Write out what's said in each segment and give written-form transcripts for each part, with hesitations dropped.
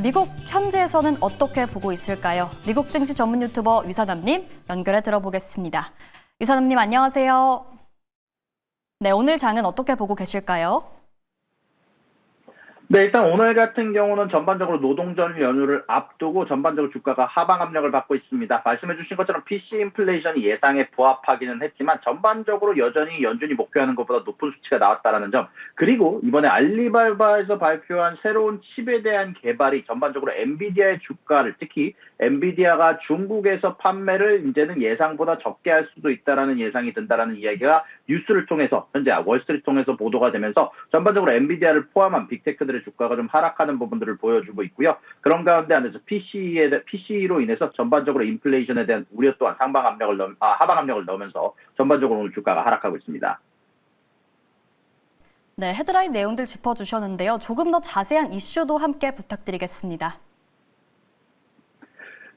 미국 현지에서는 어떻게 보고 있을까요? 미국 증시 전문 유튜버 유사남님 연결해 들어보겠습니다. 유사남님 안녕하세요. 네, 오늘 장은 어떻게 보고 계실까요? 네, 일단 오늘 같은 경우는 전반적으로 노동절 연휴를 앞두고 전반적으로 주가가 하방 압력을 받고 있습니다. 말씀해 주신 것처럼 PC 인플레이션이 예상에 부합하기는 했지만 전반적으로 여전히 연준이 목표하는 것보다 높은 수치가 나왔다는 점, 그리고 이번에 알리바바에서 발표한 새로운 칩에 대한 개발이 전반적으로 엔비디아의 주가를, 특히 엔비디아가 중국에서 판매를 이제는 예상보다 적게 할 수도 있다는 예상이 든다는 이야기가 뉴스를 통해서 현재 월스트리트 통해서 보도가 되면서 전반적으로 엔비디아를 포함한 빅테크들의 주가가 좀 하락하는 부분들을 보여주고 있고요. 그런 가운데 안에서 PC로 인해서 전반적으로 인플레이션에 대한 우려 또한 하방 압력을 넣으면서 전반적으로 오늘 주가가 하락하고 있습니다. 네, 헤드라인 내용들 짚어주셨는데요. 조금 더 자세한 이슈도 함께 부탁드리겠습니다.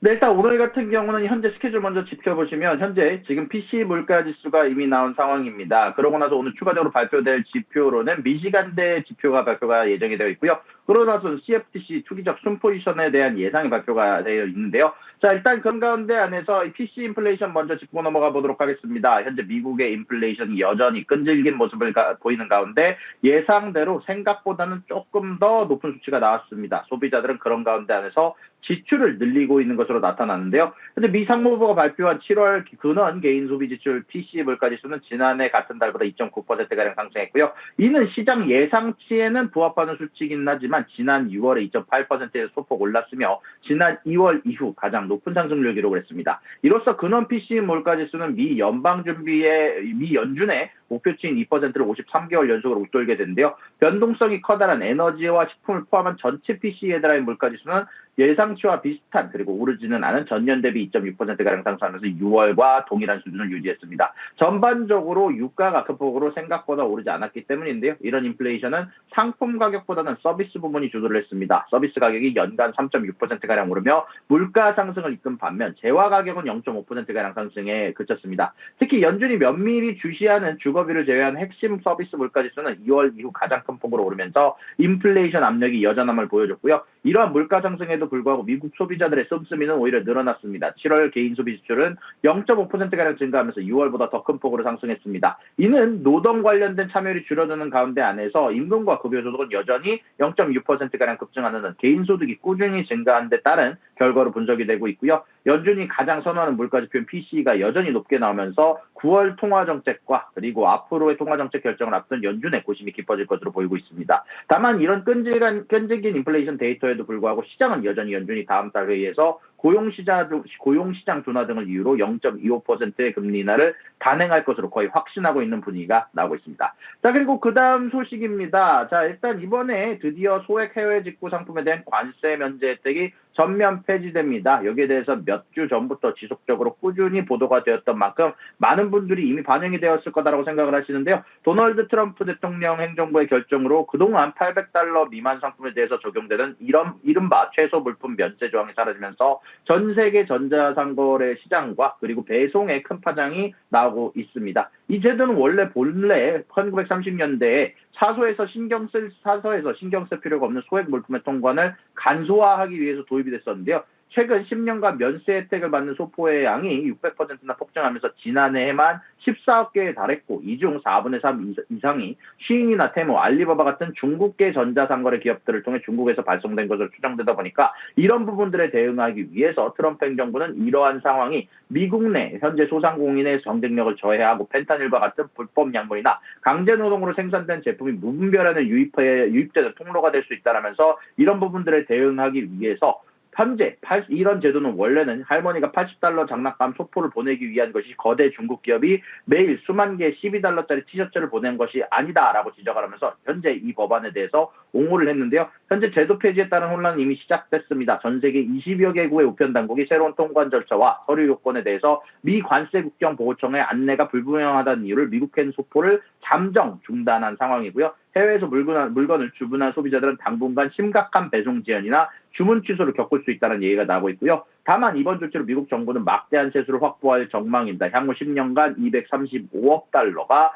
네, 일단 오늘 같은 경우는 현재 스케줄 먼저 지켜보시면 현재 지금 PC 물가 지수가 이미 나온 상황입니다. 그러고 나서 오늘 추가적으로 발표될 지표로는 미시간대 지표가 발표가 예정이 되어 있고요. 그러고 나서 CFTC 투기적 순포지션에 대한 예상이 발표가 되어 있는데요. 자, 일단 그런 가운데 안에서 PC 인플레이션 먼저 짚고 넘어가 보도록 하겠습니다. 현재 미국의 인플레이션이 여전히 끈질긴 모습을 보이는 가운데 예상대로 생각보다는 조금 더 높은 수치가 나왔습니다. 소비자들은 그런 가운데 안에서 지출을 늘리고 있는 것으로 나타나는데요. 현재 미 상무부가 발표한 7월 근원 개인 소비 지출 PC 물가 지수는 지난해 같은 달보다 2.9%가량 상승했고요. 이는 시장 예상치에는 부합하는 수치이긴 하지만 지난 6월에 2.8%에서 소폭 올랐으며 지난 2월 이후 가장 높은 상승률을 기록을 했습니다. 이로써 근원 PC 물가 지수는 미 연준의 목표치인 2%를 53개월 연속으로 웃돌게 되는데요. 변동성이 커다란 에너지와 식품을 포함한 전체 PC 헤드라인 물가 지수는 예상치와 비슷한, 그리고 오르지는 않은 전년 대비 2.6%가량 상승하면서 6월과 동일한 수준을 유지했습니다. 전반적으로 유가가 큰 폭으로 생각보다 오르지 않았기 때문인데요. 이런 인플레이션은 상품 가격보다는 서비스 부분이 주도를 했습니다. 서비스 가격이 연간 3.6%가량 오르며 물가 상승을 이끈 반면 재화 가격은 0.5%가량 상승에 그쳤습니다. 특히 연준이 면밀히 주시하는 주거비를 제외한 핵심 서비스 물가 지수는 2월 이후 가장 큰 폭으로 오르면서 인플레이션 압력이 여전함을 보여줬고요. 이러한 물가 상승에도 불구하고 미국 소비자들의 씀씀이는 오히려 늘어났습니다. 7월 개인 소비 지출은 0.5%가량 증가하면서 6월보다 더 큰 폭으로 상승했습니다. 이는 노동 관련된 참여율이 줄어드는 가운데 안에서 임금과 급여 소득은 여전히 0.6%가량 급증하는 개인 소득이 꾸준히 증가한 데 따른 결과로 분석이 되고 있고요. 연준이 가장 선호하는 물가 지표인 PC가 여전히 높게 나오면서 9월 통화 정책과 그리고 앞으로의 통화 정책 결정을 앞둔 연준의 고심이 깊어질 것으로 보이고 있습니다. 다만 이런 끈질긴 인플레이션 데이터에도 불구하고 시장은 여전히 연준이 다음 달 회의에서 고용시장 둔화 등을 이유로 0.25%의 금리 인하를 단행할 것으로 거의 확신하고 있는 분위기가 나오고 있습니다. 자, 그리고 그 다음 소식입니다. 자, 일단 이번에 드디어 소액 해외 직구 상품에 대한 관세 면제 혜택이 전면 폐지됩니다. 여기에 대해서 몇 주 전부터 지속적으로 꾸준히 보도가 되었던 만큼 많은 분들이 이미 반영이 되었을 거다라고 생각을 하시는데요. 도널드 트럼프 대통령 행정부의 결정으로 그동안 $800 미만 상품에 대해서 적용되는 이른바 최소 물품 면제 조항이 사라지면서 전 세계 전자상거래 시장과 그리고 배송에 큰 파장이 나오고 있습니다. 이 제도는 본래 1930년대에 사서에서 신경 쓸 필요가 없는 소액 물품의 통관을 간소화하기 위해서 도입이 됐었는데요. 최근 10년간 면세 혜택을 받는 소포의 양이 600%나 폭증하면서 지난해에만 14억 개에 달했고, 이 중 4분의 3 이상이 쉬인이나 테무, 알리바바 같은 중국계 전자상거래 기업들을 통해 중국에서 발송된 것으로 추정되다 보니까 이런 부분들에 대응하기 위해서 트럼프 행정부는 이러한 상황이 미국 내 현재 소상공인의 경쟁력을 저해하고 펜타닐과 같은 불법 약물이나 강제노동으로 생산된 제품이 무분별하게 유입되는 통로가 될 수 있다라면서 이런 부분들에 대응하기 위해서 현재 이런 제도는 원래는 할머니가 $80 장난감 소포를 보내기 위한 것이 거대 중국 기업이 매일 수만 개의 $12짜리 티셔츠를 보낸 것이 아니다라고 지적을 하면서 현재 이 법안에 대해서 옹호를 했는데요. 현재 제도 폐지에 따른 혼란은 이미 시작됐습니다. 전 세계 20여 개국의 우편 당국이 새로운 통관 절차와 서류 요건에 대해서 미 관세 국경 보호청의 안내가 불분명하다는 이유를 미국행 소포를 잠정 중단한 상황이고요. 해외에서 물건을 주문한 소비자들은 당분간 심각한 배송 지연이나 주문 취소를 겪을 수 있다는 얘기가 나오고 있고요. 다만 이번 조치로 미국 정부는 막대한 세수를 확보할 전망입니다. 향후 10년간 235억 달러가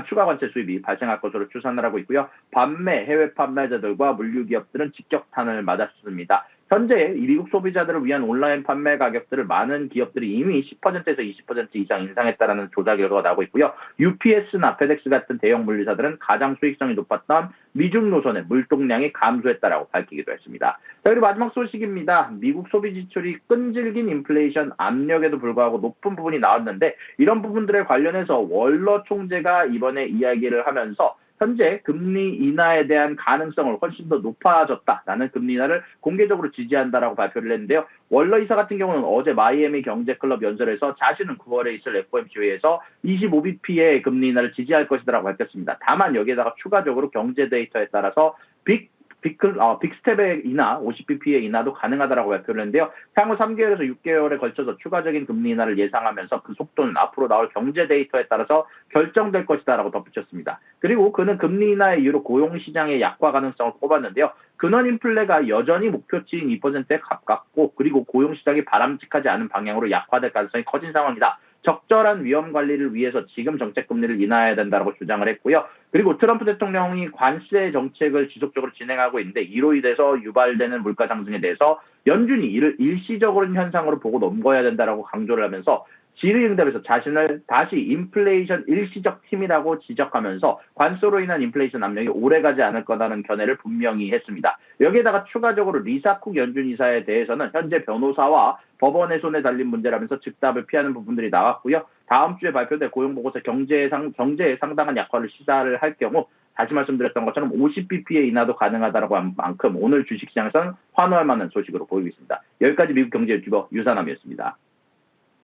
추가 관세 수입이 발생할 것으로 추산을 하고 있고요. 반면 해외 판매자들과 물류 기업들은 직격탄을 맞았습니다. 현재 이 미국 소비자들을 위한 온라인 판매 가격들을 많은 기업들이 이미 10%에서 20% 이상 인상했다는 조사 결과가 나오고 있고요. UPS나 FedEx 같은 대형 물류사들은 가장 수익성이 높았던 미중 노선의 물동량이 감소했다라고 밝히기도 했습니다. 자, 그리고 마지막 소식입니다. 미국 소비 지출이 끈질긴 인플레이션 압력에도 불구하고 높은 부분이 나왔는데 이런 부분들에 관련해서 월러 총재가 이번에 이야기를 하면서 현재 금리 인하에 대한 가능성을 훨씬 더 높아졌다라는 금리 인하를 공개적으로 지지한다라고 발표를 했는데요. 월러 이사 같은 경우는 어제 마이애미 경제클럽 연설에서 자신은 9월에 있을 FOMC 회의에서 25bp의 금리 인하를 지지할 것이라고 밝혔습니다. 다만 여기에다가 추가적으로 경제 데이터에 따라서 빅스텝의 인하, 50bp의 인하도 가능하다라고 발표를 했는데요. 향후 3개월에서 6개월에 걸쳐서 추가적인 금리 인하를 예상하면서 그 속도는 앞으로 나올 경제 데이터에 따라서 결정될 것이다라고 덧붙였습니다. 그리고 그는 금리 인하의 이유로 고용시장의 약화 가능성을 꼽았는데요. 근원 인플레가 여전히 목표치인 2%에 가깝고 그리고 고용시장이 바람직하지 않은 방향으로 약화될 가능성이 커진 상황이다. 적절한 위험 관리를 위해서 지금 정책 금리를 인하해야 된다고 주장을 했고요. 그리고 트럼프 대통령이 관세 정책을 지속적으로 진행하고 있는데 이로 인해서 유발되는 물가 상승에 대해서 연준이 이를 일시적인 현상으로 보고 넘겨야 된다고 강조를 하면서 질의응답에서 자신을 다시 인플레이션 일시적 팀이라고 지적하면서 관세로 인한 인플레이션 압력이 오래가지 않을 거라는 견해를 분명히 했습니다. 여기에다가 추가적으로 리사 쿡 연준 이사에 대해서는 현재 변호사와 법원의 손에 달린 문제라면서 즉답을 피하는 부분들이 나왔고요. 다음 주에 발표될 고용보고서 경제에 상당한 약화를 시사를 할 경우 다시 말씀드렸던 것처럼 50bp의 인하도 가능하다고 한 만큼 오늘 주식시장에서는 환호할 만한 소식으로 보이고 있습니다. 여기까지 미국 경제 유튜버 유산남이었습니다.